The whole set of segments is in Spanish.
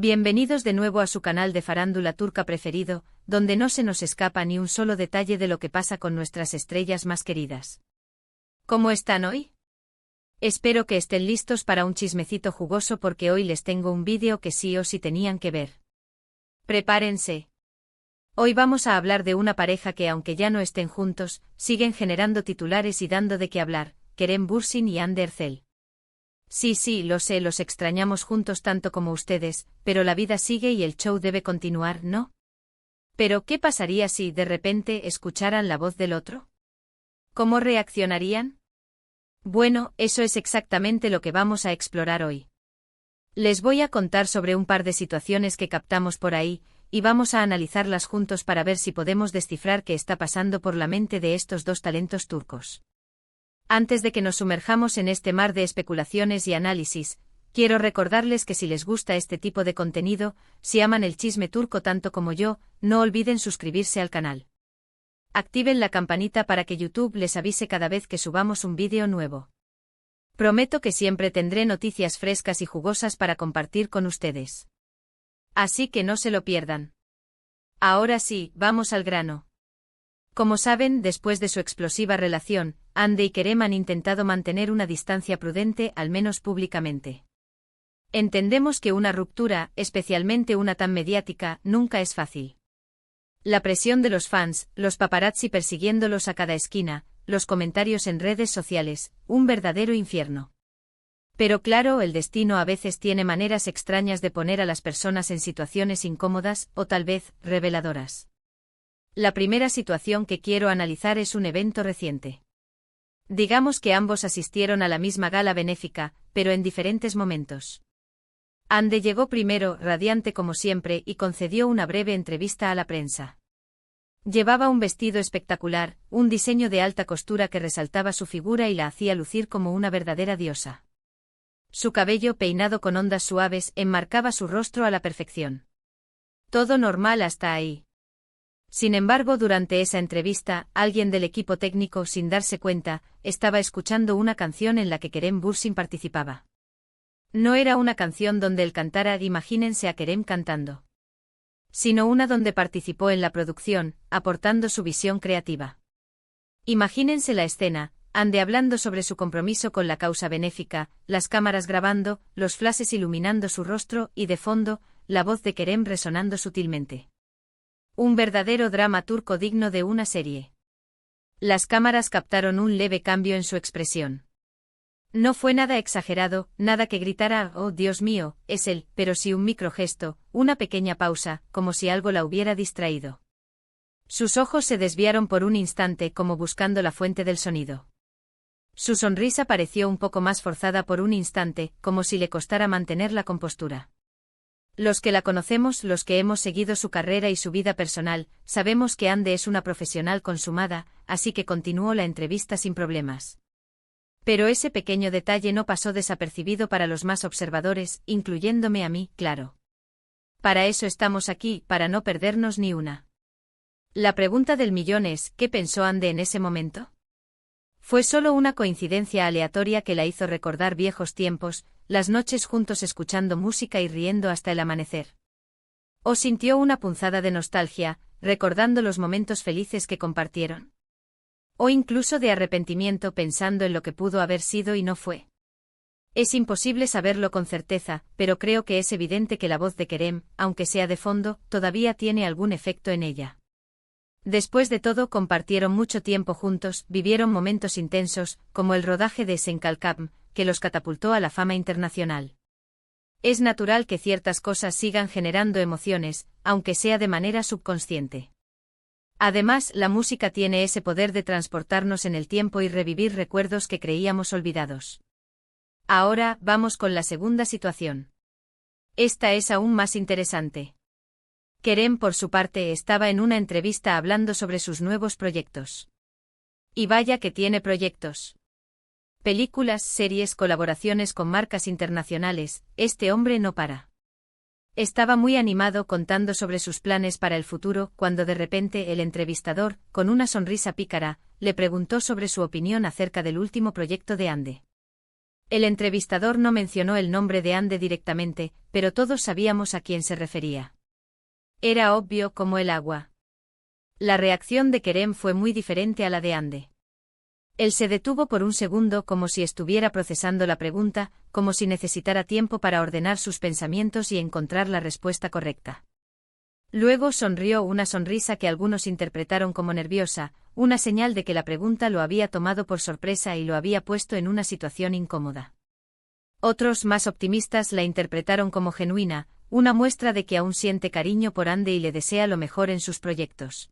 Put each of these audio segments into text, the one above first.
Bienvenidos de nuevo a su canal de farándula turca preferido, donde no se nos escapa ni un solo detalle de lo que pasa con nuestras estrellas más queridas. ¿Cómo están hoy? Espero que estén listos para un chismecito jugoso porque hoy les tengo un vídeo que sí o sí tenían que ver. Prepárense. Hoy vamos a hablar de una pareja que aunque ya no estén juntos, siguen generando titulares y dando de qué hablar, Kerem Bürsin y Hande Erçel. Sí, lo sé, los extrañamos juntos tanto como ustedes, pero la vida sigue y el show debe continuar, ¿no? Pero, ¿qué pasaría si, de repente, escucharan la voz del otro? ¿Cómo reaccionarían? Bueno, eso es exactamente lo que vamos a explorar hoy. Les voy a contar sobre un par de situaciones que captamos por ahí, y vamos a analizarlas juntos para ver si podemos descifrar qué está pasando por la mente de estos dos talentos turcos. Antes de que nos sumerjamos en este mar de especulaciones y análisis, quiero recordarles que si les gusta este tipo de contenido, si aman el chisme turco tanto como yo, no olviden suscribirse al canal. Activen la campanita para que YouTube les avise cada vez que subamos un vídeo nuevo. Prometo que siempre tendré noticias frescas y jugosas para compartir con ustedes. Así que no se lo pierdan. Ahora sí, vamos al grano. Como saben, después de su explosiva relación, Hande y Kerem han intentado mantener una distancia prudente, al menos públicamente. Entendemos que una ruptura, especialmente una tan mediática, nunca es fácil. La presión de los fans, los paparazzi persiguiéndolos a cada esquina, los comentarios en redes sociales, un verdadero infierno. Pero claro, el destino a veces tiene maneras extrañas de poner a las personas en situaciones incómodas, o tal vez, reveladoras. La primera situación que quiero analizar es un evento reciente. Digamos que ambos asistieron a la misma gala benéfica, pero en diferentes momentos. Hande llegó primero, radiante como siempre, y concedió una breve entrevista a la prensa. Llevaba un vestido espectacular, un diseño de alta costura que resaltaba su figura y la hacía lucir como una verdadera diosa. Su cabello peinado con ondas suaves enmarcaba su rostro a la perfección. Todo normal hasta ahí. Sin embargo, durante esa entrevista, alguien del equipo técnico, sin darse cuenta, estaba escuchando una canción en la que Kerem Bürsin participaba. No era una canción donde él cantara "Imagínense a Kerem cantando", sino una donde participó en la producción, aportando su visión creativa. Imagínense la escena, Hande hablando sobre su compromiso con la causa benéfica, las cámaras grabando, los flashes iluminando su rostro y de fondo, la voz de Kerem resonando sutilmente. Un verdadero drama turco digno de una serie. Las cámaras captaron un leve cambio en su expresión. No fue nada exagerado, nada que gritara "Oh Dios mío, es él", pero sí un microgesto, una pequeña pausa, como si algo la hubiera distraído. Sus ojos se desviaron por un instante como buscando la fuente del sonido. Su sonrisa pareció un poco más forzada por un instante, como si le costara mantener la compostura. Los que la conocemos, los que hemos seguido su carrera y su vida personal, sabemos que Hande es una profesional consumada, así que continuó la entrevista sin problemas. Pero ese pequeño detalle no pasó desapercibido para los más observadores, incluyéndome a mí, claro. Para eso estamos aquí, para no perdernos ni una. La pregunta del millón es, ¿qué pensó Hande en ese momento? ¿Fue solo una coincidencia aleatoria que la hizo recordar viejos tiempos, las noches juntos escuchando música y riendo hasta el amanecer? ¿O sintió una punzada de nostalgia, recordando los momentos felices que compartieron? ¿O incluso de arrepentimiento pensando en lo que pudo haber sido y no fue? Es imposible saberlo con certeza, pero creo que es evidente que la voz de Kerem, aunque sea de fondo, todavía tiene algún efecto en ella. Después de todo, compartieron mucho tiempo juntos, vivieron momentos intensos, como el rodaje de Senkalkam, que los catapultó a la fama internacional. Es natural que ciertas cosas sigan generando emociones, aunque sea de manera subconsciente. Además, la música tiene ese poder de transportarnos en el tiempo y revivir recuerdos que creíamos olvidados. Ahora, vamos con la segunda situación. Esta es aún más interesante. Kerem, por su parte, estaba en una entrevista hablando sobre sus nuevos proyectos. Y vaya que tiene proyectos. Películas, series, colaboraciones con marcas internacionales, este hombre no para. Estaba muy animado contando sobre sus planes para el futuro, cuando de repente el entrevistador, con una sonrisa pícara, le preguntó sobre su opinión acerca del último proyecto de Hande. El entrevistador no mencionó el nombre de Ande directamente, pero todos sabíamos a quién se refería. Era obvio como el agua. La reacción de Kerem fue muy diferente a la de Ande. Él se detuvo por un segundo como si estuviera procesando la pregunta, como si necesitara tiempo para ordenar sus pensamientos y encontrar la respuesta correcta. Luego sonrió una sonrisa que algunos interpretaron como nerviosa, una señal de que la pregunta lo había tomado por sorpresa y lo había puesto en una situación incómoda. Otros, más optimistas, la interpretaron como genuina, una muestra de que aún siente cariño por Ande y le desea lo mejor en sus proyectos.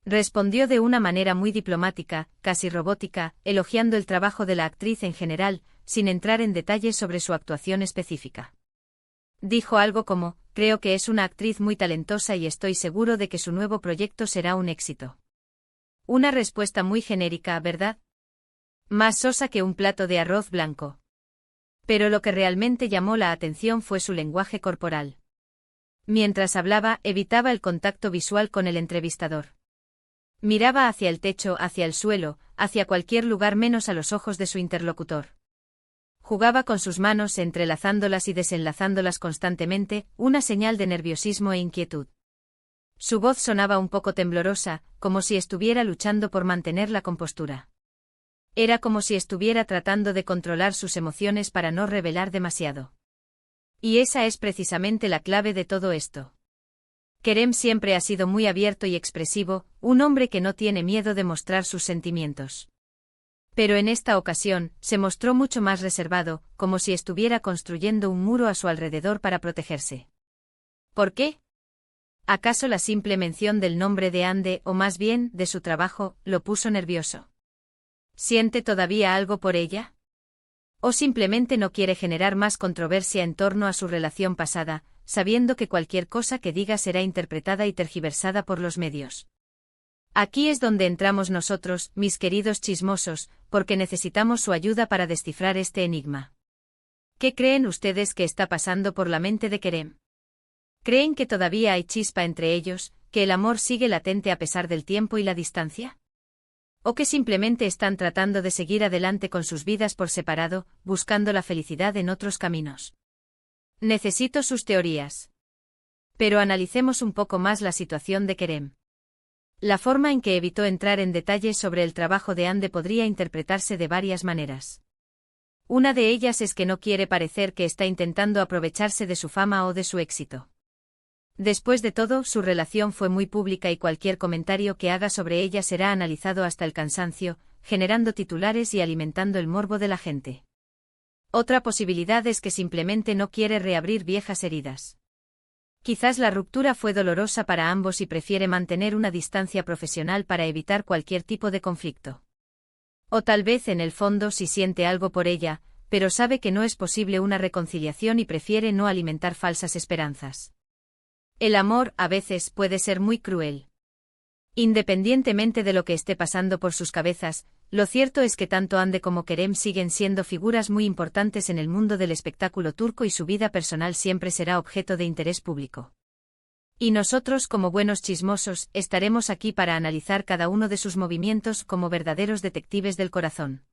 Respondió de una manera muy diplomática, casi robótica, elogiando el trabajo de la actriz en general, sin entrar en detalles sobre su actuación específica. Dijo algo como: creo que es una actriz muy talentosa y estoy seguro de que su nuevo proyecto será un éxito. Una respuesta muy genérica, ¿verdad? Más sosa que un plato de arroz blanco. Pero lo que realmente llamó la atención fue su lenguaje corporal. Mientras hablaba, evitaba el contacto visual con el entrevistador. Miraba hacia el techo, hacia el suelo, hacia cualquier lugar menos a los ojos de su interlocutor. Jugaba con sus manos entrelazándolas y desenlazándolas constantemente, una señal de nerviosismo e inquietud. Su voz sonaba un poco temblorosa, como si estuviera luchando por mantener la compostura. Era como si estuviera tratando de controlar sus emociones para no revelar demasiado. Y esa es precisamente la clave de todo esto. Kerem siempre ha sido muy abierto y expresivo, un hombre que no tiene miedo de mostrar sus sentimientos. Pero en esta ocasión, se mostró mucho más reservado, como si estuviera construyendo un muro a su alrededor para protegerse. ¿Por qué? ¿Acaso la simple mención del nombre de Ande, o más bien, de su trabajo, lo puso nervioso? ¿Siente todavía algo por ella? ¿O simplemente no quiere generar más controversia en torno a su relación pasada, sabiendo que cualquier cosa que diga será interpretada y tergiversada por los medios? Aquí es donde entramos nosotros, mis queridos chismosos, porque necesitamos su ayuda para descifrar este enigma. ¿Qué creen ustedes que está pasando por la mente de Kerem? ¿Creen que todavía hay chispa entre ellos, que el amor sigue latente a pesar del tiempo y la distancia? ¿O que simplemente están tratando de seguir adelante con sus vidas por separado, buscando la felicidad en otros caminos? Necesito sus teorías. Pero analicemos un poco más la situación de Kerem. La forma en que evitó entrar en detalles sobre el trabajo de Ande podría interpretarse de varias maneras. Una de ellas es que no quiere parecer que está intentando aprovecharse de su fama o de su éxito. Después de todo, su relación fue muy pública y cualquier comentario que haga sobre ella será analizado hasta el cansancio, generando titulares y alimentando el morbo de la gente. Otra posibilidad es que simplemente no quiere reabrir viejas heridas. Quizás la ruptura fue dolorosa para ambos y prefiere mantener una distancia profesional para evitar cualquier tipo de conflicto. O tal vez en el fondo sí siente algo por ella, pero sabe que no es posible una reconciliación y prefiere no alimentar falsas esperanzas. El amor, a veces, puede ser muy cruel. Independientemente de lo que esté pasando por sus cabezas, lo cierto es que tanto Ande como Kerem siguen siendo figuras muy importantes en el mundo del espectáculo turco y su vida personal siempre será objeto de interés público. Y nosotros, como buenos chismosos, estaremos aquí para analizar cada uno de sus movimientos como verdaderos detectives del corazón.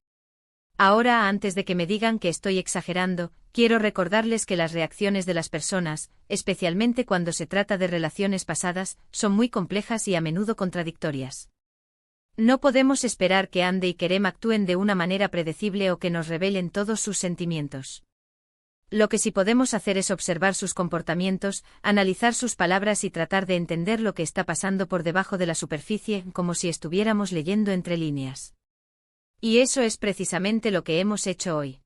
Ahora, antes de que me digan que estoy exagerando, quiero recordarles que las reacciones de las personas, especialmente cuando se trata de relaciones pasadas, son muy complejas y a menudo contradictorias. No podemos esperar que Ande y Kerem actúen de una manera predecible o que nos revelen todos sus sentimientos. Lo que sí podemos hacer es observar sus comportamientos, analizar sus palabras y tratar de entender lo que está pasando por debajo de la superficie, como si estuviéramos leyendo entre líneas. Y eso es precisamente lo que hemos hecho hoy.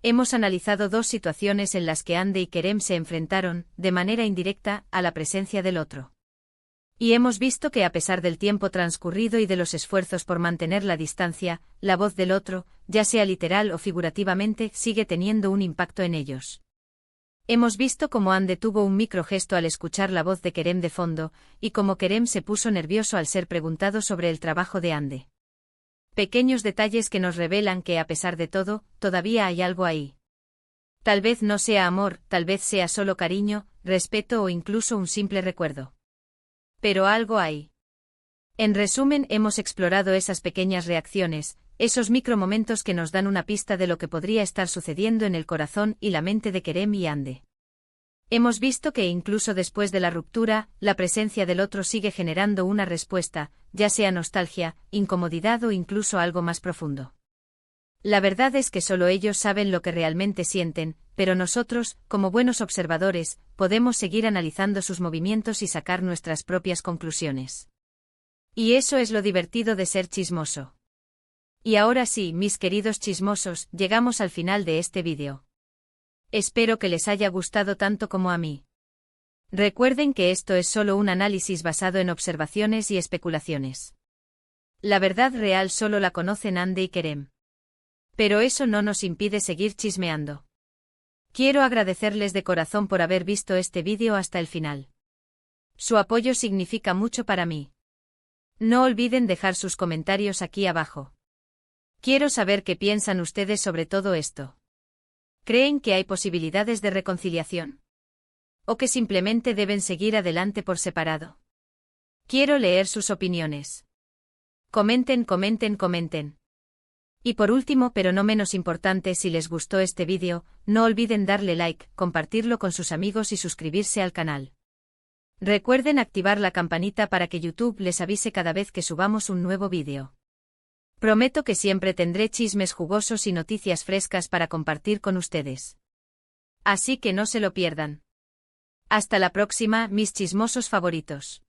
Hemos analizado dos situaciones en las que Ande y Kerem se enfrentaron, de manera indirecta, a la presencia del otro. Y hemos visto que a pesar del tiempo transcurrido y de los esfuerzos por mantener la distancia, la voz del otro, ya sea literal o figurativamente, sigue teniendo un impacto en ellos. Hemos visto cómo Ande tuvo un microgesto al escuchar la voz de Kerem de fondo, y cómo Kerem se puso nervioso al ser preguntado sobre el trabajo de Ande. Pequeños detalles que nos revelan que a pesar de todo, todavía hay algo ahí. Tal vez no sea amor, tal vez sea solo cariño, respeto o incluso un simple recuerdo. Pero algo hay. En resumen, hemos explorado esas pequeñas reacciones, Esos micromomentos que nos dan una pista de lo que podría estar sucediendo en el corazón y la mente de Kerem y Hande. Hemos visto que incluso después de la ruptura, la presencia del otro sigue generando una respuesta, ya sea nostalgia, incomodidad o incluso algo más profundo. La verdad es que solo ellos saben lo que realmente sienten, pero nosotros, como buenos observadores, podemos seguir analizando sus movimientos y sacar nuestras propias conclusiones. Y eso es lo divertido de ser chismoso. Y ahora sí, mis queridos chismosos, llegamos al final de este vídeo. Espero que les haya gustado tanto como a mí. Recuerden que esto es solo un análisis basado en observaciones y especulaciones. La verdad real solo la conocen Hande y Kerem. Pero eso no nos impide seguir chismeando. Quiero agradecerles de corazón por haber visto este vídeo hasta el final. Su apoyo significa mucho para mí. No olviden dejar sus comentarios aquí abajo. Quiero saber qué piensan ustedes sobre todo esto. ¿Creen que hay posibilidades de reconciliación? ¿O que simplemente deben seguir adelante por separado? Quiero leer sus opiniones. Comenten, comenten, comenten. Y por último, pero no menos importante, si les gustó este vídeo, no olviden darle like, compartirlo con sus amigos y suscribirse al canal. Recuerden activar la campanita para que YouTube les avise cada vez que subamos un nuevo vídeo. Prometo que siempre tendré chismes jugosos y noticias frescas para compartir con ustedes. Así que no se lo pierdan. Hasta la próxima, mis chismosos favoritos.